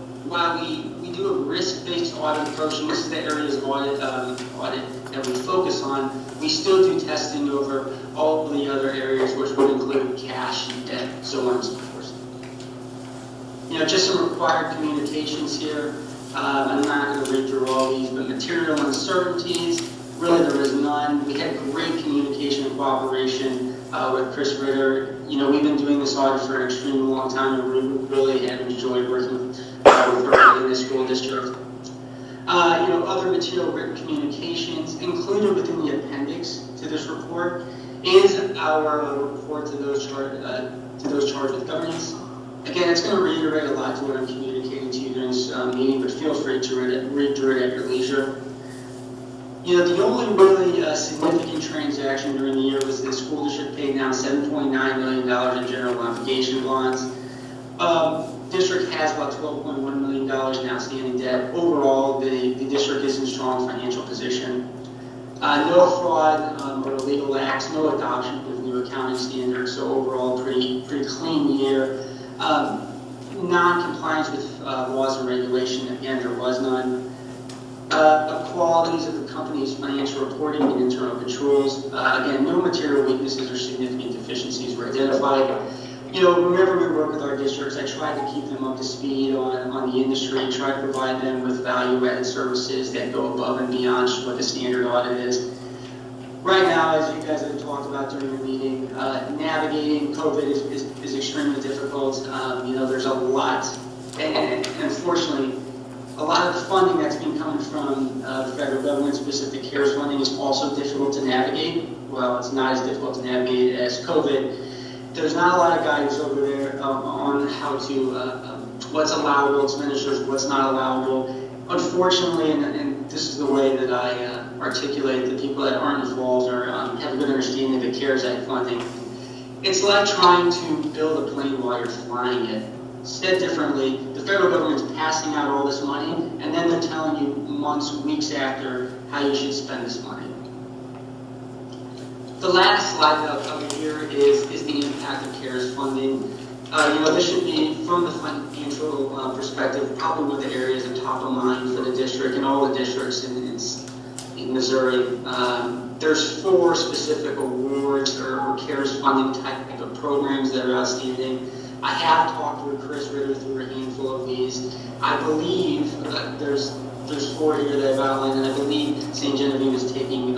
we do a risk-based audit approach, and this is the areas of audit that we focus on, we still do testing over all of the other areas, which would include cash and debt, so on and so forth. Just some required communications here. I'm not going to read through all these, but material uncertainties, really there is none. We had great communication and cooperation with Chris Ritter. We've been doing this audit for an extremely long time, and we really have enjoyed working with her in this school district. Other material written communications included within the appendix to this report is our report to those charged with governance. Again, it's going to reiterate a lot to what I'm communicating to you during this meeting, but feel free to read through it at your leisure. The only really significant transaction during the year was the school district paid down $7.9 million in general obligation bonds. District has about $12.1 million in outstanding debt. Overall, the district is in strong financial position. No fraud or illegal acts, no adoption of new accounting standards, so overall pretty clean year. Non-compliance with laws and regulation, again, there was none. Qualities of the company's financial reporting and internal controls. Again, no material weaknesses or significant deficiencies were identified. Whenever we work with our districts, I try to keep them up to speed on the industry, try to provide them with value-added services that go above and beyond what the standard audit is. Right now, as you guys have talked about during the meeting, navigating COVID is extremely difficult. There's a lot, and unfortunately, a lot of the funding that's been coming from the federal government, specific CARES funding, is also difficult to navigate. Well, it's not as difficult to navigate as COVID. There's not a lot of guidance over there on how to, what's allowable expenditures, what's not allowable. Unfortunately, and this is the way that I articulate the people that aren't involved or have a good understanding of the CARES Act funding, it's like trying to build a plane while you're flying it. Said differently, the federal government's passing out all this money, and then they're telling you months, weeks after how you should spend this money. The last slide that I'll cover here is the impact of CARES funding. This should be, from the financial perspective, probably one of the areas of top of mind for the district and all the districts in Missouri. There's 4 specific awards or CARES funding type of programs that are outstanding. I have talked with Chris Ritter through a handful of these. I believe there's 4 here that I've outlined, and I believe St. Genevieve is taking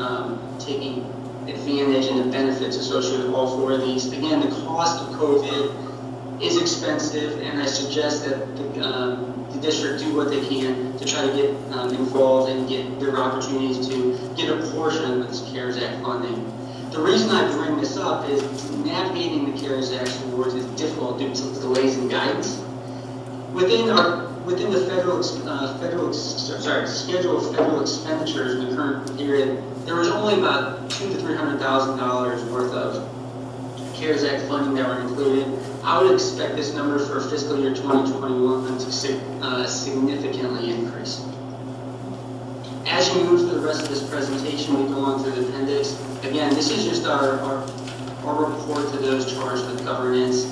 advantage and the benefits associated with all 4 of these. Again, the cost of COVID is expensive, and I suggest that the the district do what they can to try to get involved and get their opportunities to get a portion of this CARES Act funding. The reason I bring this up is navigating the CARES Act awards is difficult due to delays in guidance. Within the schedule of federal expenditures in the current period, there was only about $200,000 to $300,000 worth of CARES Act funding that were included. I would expect this number for fiscal year 2021 to significantly increase. As you move through the rest of this presentation, we go on through the appendix. Again, this is just our report to those charged with governance.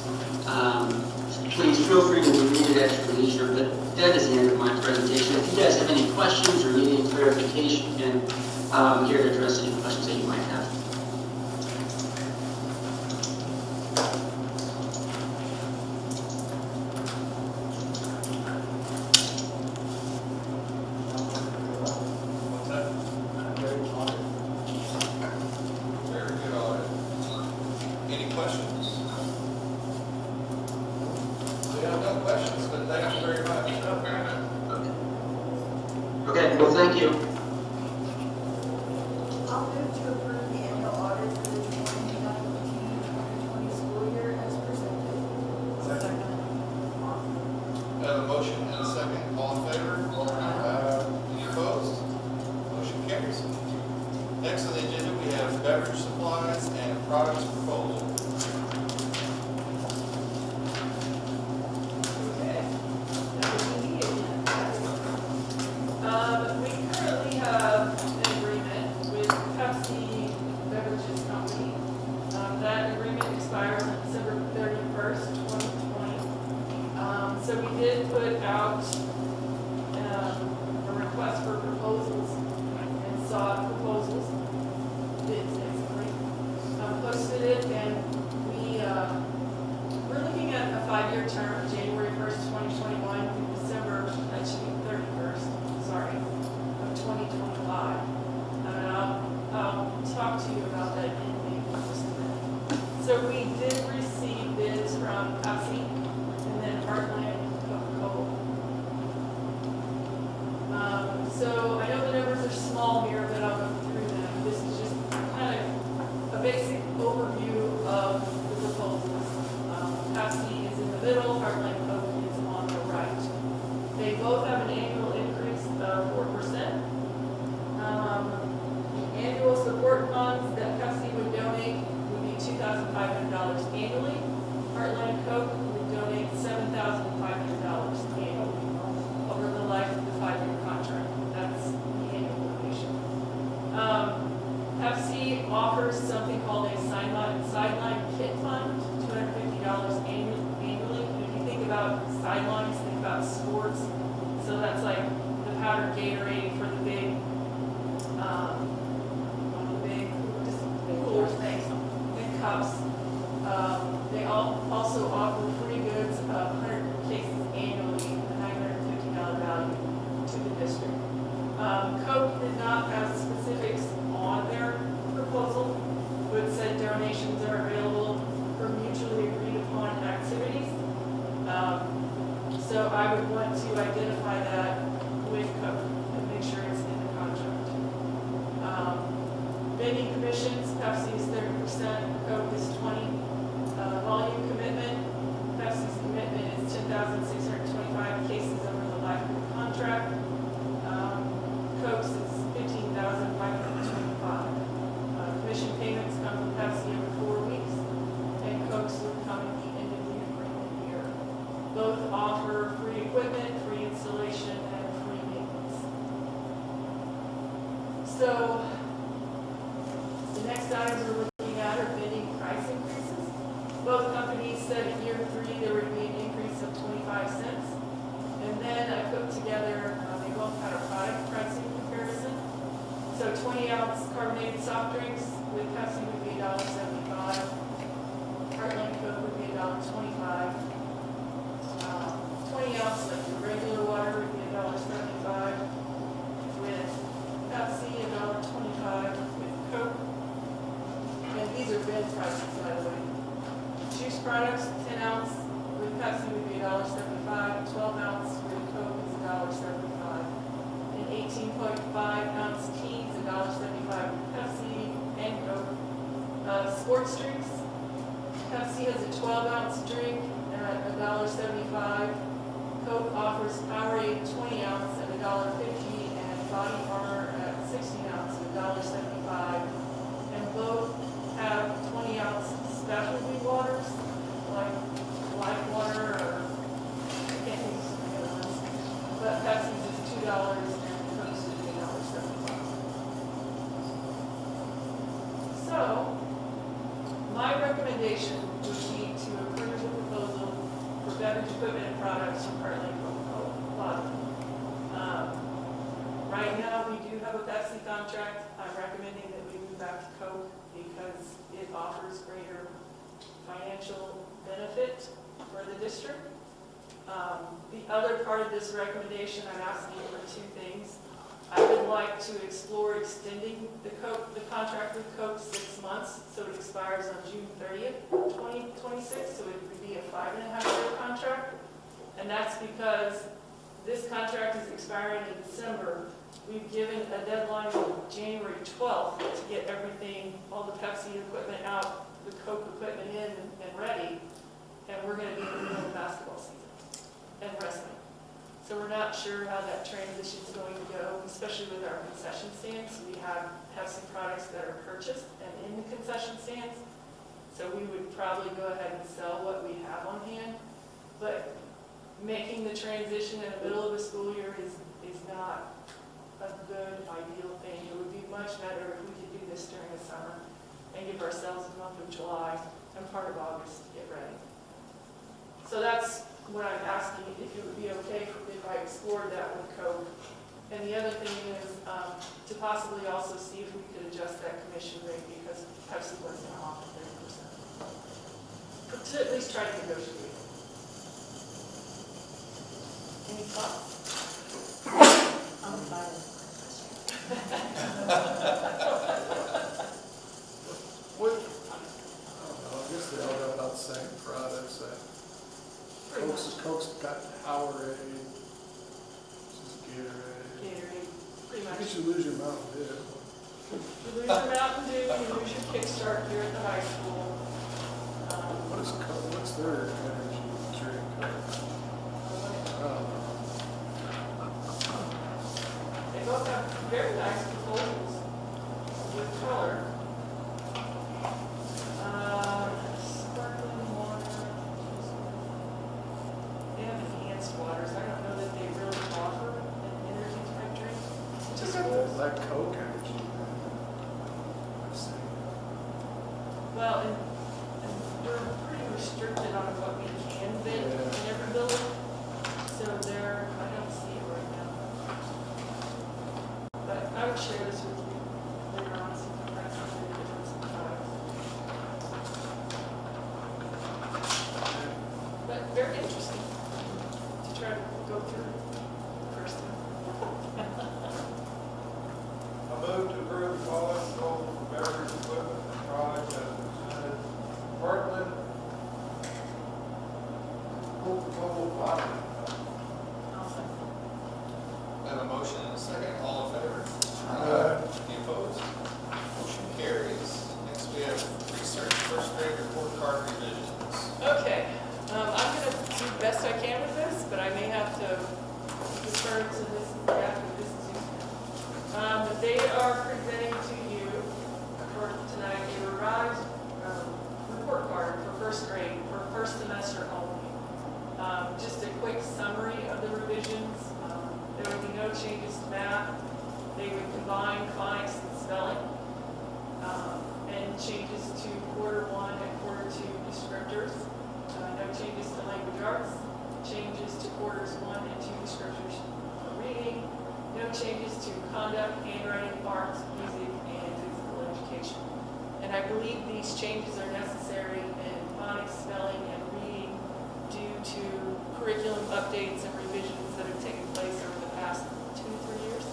Please feel free to read it at your leisure, but that is the end of my presentation. If you guys have any questions or need any clarification, I'm here to address any questions that you might have. What's that? Very good audit. Any questions? We have no questions, but thank you very much. Okay, well, thank you. I'll move to approve the annual audit for the 2019-2020 school year as presented. We have a motion and a second. All in favor? Any opposed? Motion carries. Next on the agenda, we have beverage supplies and products proposal. Okay. That was me again. We currently have an agreement with Pepsi Beverages Company. That agreement expires on December 31st, 2020. So we did put out a request for proposals and sought proposals, bids basically. Posted it, and we're looking at a 5-year term, January 1st, 2021 through December, actually 31st, sorry, of 2025. And I'll talk to you about that in just a minute. So we did receive bids from Pepsi and then Heartland CocaCola. So I know the numbers are small here, but I'll go through them. This is just kind of a basic overview of the proposals. Pepsi is in the middle, Heartland Coke is on the right. They both have an annual increase of 4%. The annual support funds that Pepsi would donate would be $2,500 annually. Heartland Coke would donate $7,500 annually over the life of the 5-year contract. That's the annual donation. Pepsi offers something called a sideline kit fund, $250 annually. And if you think about sidelines, think about sports. So that's like the powdered Gatorade for the big coolers, things, and cups. They also offer free goods of 100 cases annually, a $950 value to the district. Coke did not have specifics on their proposal, but said donations are available for mutually agreed upon activities. So I would want to identify that with Coke and make sure it's in the contract. Vending commissions, Pepsi is 30%, Coke is 20%. Volume commitment, Pepsi's commitment is 10,625 cases over the life of the contract. Coke's is 15,525. Commission payments come from Pepsi every 4 weeks, and Coke's would come at the end of the agreement year. Both offer free equipment, free installation, and free maintenance. So, the next items we're looking at are vending price increases. Both companies said in year 3 there would be an increase of 25 cents. And then I put together, they both had a product pricing comparison. So 20-ounce carbonated soft drinks with Pepsi would be $1.75. Heartland Coke would be $1.25. 20-ounce like regular water would be $1.75. With Pepsi, $1.25. With Coke. And these are bid prices, by the way. Juice products, 10 ounce with Pepsi would be $1.75, 12 ounce with Coke 14.5 ounce teas, $1.75 Pepsi and Coke. Sports drinks, Pepsi has a 12 ounce drink at $1.75. Coke offers Powerade 20 ounce at $1.50 and Body Armor at 60 ounce at $1.75. And both have 20 ounce specialty waters like Life Water or I can't think of the other ones. But Pepsi's is $2 and Coke's is $8.75. So, my recommendation would be to approve the proposal for beverage equipment and products from Heartland Coca-Cola. Right now, we do have a Pepsi contract. I'm recommending that we move back to Coke because it offers greater financial benefit for the district. The other part of this recommendation, I'm asking for two things. I would like to explore extending the contract with Coke 6 months, so it expires on June 30th, 2026, so it would be a 5.5-year contract. And that's because this contract is expiring in December. We've given a deadline of January 12th to get everything, all the Pepsi equipment out, the Coke equipment in and ready, and we're going to be in the middle of basketball season and wrestling. So we're not sure how that transition is going to go, especially with our concession stands. We have Pepsi products that are purchased and in the concession stands. So we would probably go ahead and sell what we have on hand. But making the transition in the middle of the school year is not a good, ideal thing. It would be much better if we could do this during the summer and give ourselves the month of July and part of August to get ready. So that's what I'm asking, if it would be okay if I explored that with Coke. And the other thing is to possibly also see if we could adjust that commission rate because Pepsi wasn't off at 30%. To at least try to negotiate. Any thoughts? I'm fine. What, I don't know, I guess they all got about the same products. Coke's got Powerade, this is Gatorade. Gatorade, pretty I much. guess you lose your Mountain Dew. You lose your Mountain Dew, you lose your Kickstart here at the high school. What is Coke, what's their energy drink? I don't know. They both have very nice proposals with color. Sparkling water. They have enhanced waters. I don't know that they really offer an energy type drink. Just got that Coke energy. I've seen it. Well, and we're pretty restricted on what we can bid in every building. So there, I don't see it right now. But I would share this with you later on, so you can find some of the difference in products. But very interesting to try to go through first time. I move to approve the following proposal for beverage equipment and products as presented. Heartland Coca-Cola bottling. I have a motion and a second. All in favor? Any opposed? Motion carries. Next, we have research first grade report card revisions. Okay, I'm going to do the best I can with this, but I may have to defer to this after this is used. They are presenting to you for tonight a revised report card for first grade, for first semester only. Just a quick summary of the revisions. There would be no changes to math. They would combine phonics and spelling. And changes to quarter 1 and quarter 2 descriptors. No changes to language arts. Changes to quarters 1 and 2 descriptors for reading. No changes to conduct, handwriting, arts, music, and physical education. And I believe these changes are necessary in phonics, spelling, and reading due to curriculum updates and revisions that have taken place over the past 2 to 3 years.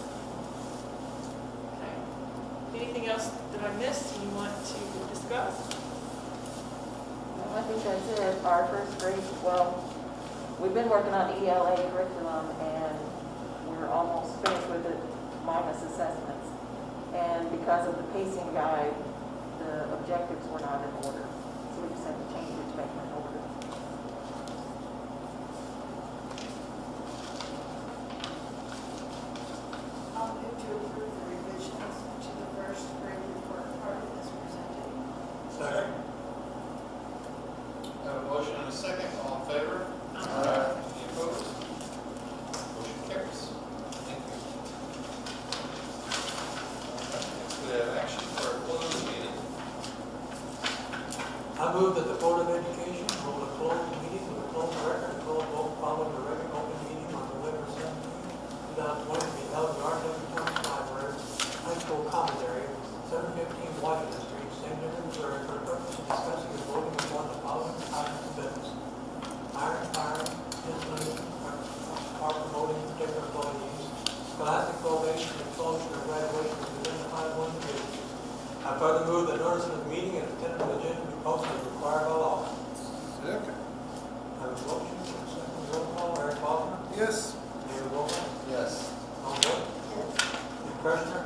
Okay. Anything else that I missed you want to discuss? No, I think that's it. Our first grade, well, we've been working on ELA curriculum and we're almost finished with it. minus assessments. And because of the pacing guide, the objectives were not in order. So we just had to change it to make them in order. I'll move to approve the revisions to the first grade report card as presented. Second. Have a motion and a second, all in favor? Aye. Any opposed? Motion carries. Thank you. Next, we have action for a closed meeting. I move that the Board of Education hold a closed meeting with a closed record, and closed vote following the regular open meeting on November 17, 2020, to be held in the Arlington County Library, High School Common Area, 715 Washington Street, St. Genevieve, Missouri, for the purpose of discussing and voting upon the following items of business. Hiring, firing, disciplining, or promoting particular employees, scholastic probation, and closure or graduation of identified individuals. I further move that notice of the meeting and a tentative agenda be posted as required by law. Second. I have a motion, and a second, roll call, Eric Bosler, Yes. David Wolf, Yes. Tom Wood, Nick Kirshner,